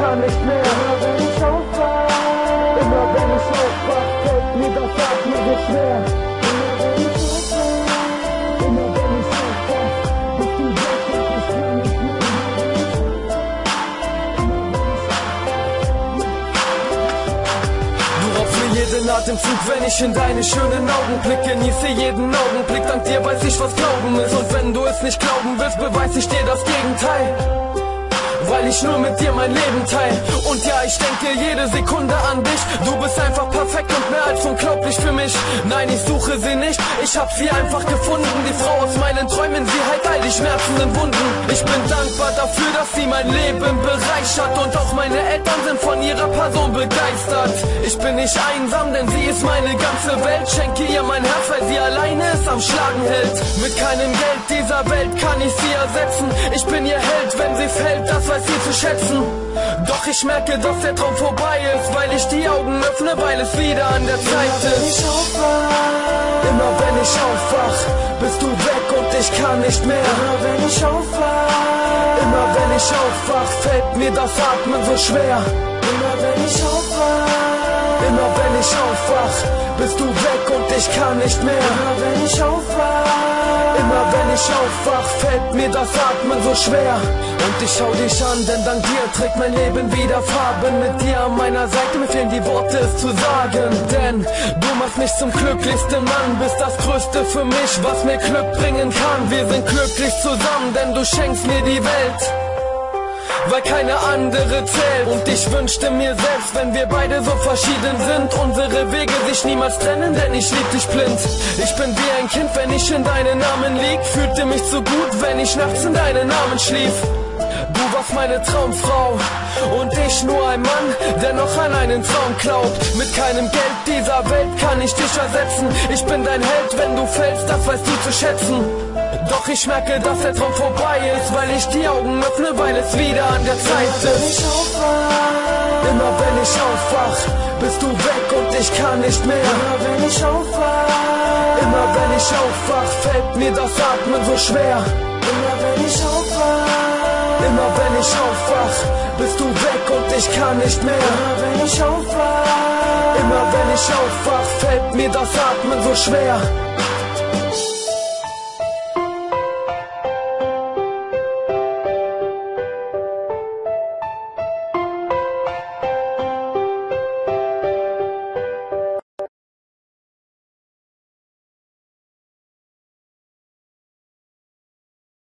kann nicht mehr. Immer wenn ich aufwach, fällt mir das Atmen so schwer. Immer wenn ich aufwach, bist du weg und ich kann nicht mehr. Du raubst mir jeden Atemzug, wenn ich in deine schönen Augen blicke. Genieße jeden Augenblick, dank dir weiß ich, was Glauben ist. Und wenn du es nicht glauben willst, beweis ich dir das Gegenteil, weil ich nur mit dir mein Leben teil. Und ja, ich denke jede Sekunde an dich. Du bist einfach perfekt und mehr als unglaublich für mich. Nein, ich suche sie nicht, ich hab sie einfach gefunden. Die Frau aus meinen Träumen, sie heilt all die schmerzenden Wunden. Ich bin dankbar dafür, dass sie mein Leben bereichert. Und auch meine Eltern sind von ihrer Person begeistert. Ich bin nicht einsam, denn sie ist meine ganze Welt. Schenke ihr mein Herz, weil sie alleine es am Schlagen hält. Mit keinem Geld dieser Welt kann ich sie ersetzen. Ich bin ihr Held, wenn sie fällt, das weiß sie zu schätzen. Doch ich merke, dass der Traum vorbei ist, weil ich die Augen öffne, weil es wieder an der Zeit ist. Immer wenn ich aufwach, bist du weg und ich kann nicht mehr. Immer wenn ich aufwach, fällt mir das Atmen so schwer. Immer wenn ich aufwach, bist du weg und ich kann nicht mehr. Immer wenn ich aufwach, fällt mir das Atmen so schwer. Und ich schau dich an, denn dank dir trägt mein Leben wieder Farben. Mit dir an meiner Seite, mir fehlen die Worte, es zu sagen. Denn du machst mich zum glücklichsten Mann, bist das Größte für mich, was mir Glück bringen kann. Wir sind glücklich zusammen, denn du schenkst mir die Welt, weil keine andere zählt. Und ich wünschte mir selbst, wenn wir beide so verschieden sind, unsere Wege sich niemals trennen, denn ich lieb dich blind. Ich bin wie ein Kind, wenn ich in deinen Armen lieg, fühlte mich so gut, wenn ich nachts in deinen Armen schlief. Du warst meine Traumfrau und ich nur ein Mann, der noch an einen Traum glaubt. Mit keinem Geld dieser Welt kann ich dich ersetzen. Ich bin dein Held, wenn du fällst, das weißt du zu schätzen. Doch ich merke, dass der Traum vorbei ist, weil ich die Augen öffne, weil es wieder an der Zeit ist. Immer wenn ich aufwach, bist du weg und ich kann nicht mehr. Immer wenn ich aufwach, fällt mir das Atmen so schwer. Immer wenn ich aufwach, bist du weg und ich kann nicht mehr. Immer wenn ich aufwach, fällt mir das Atmen so schwer.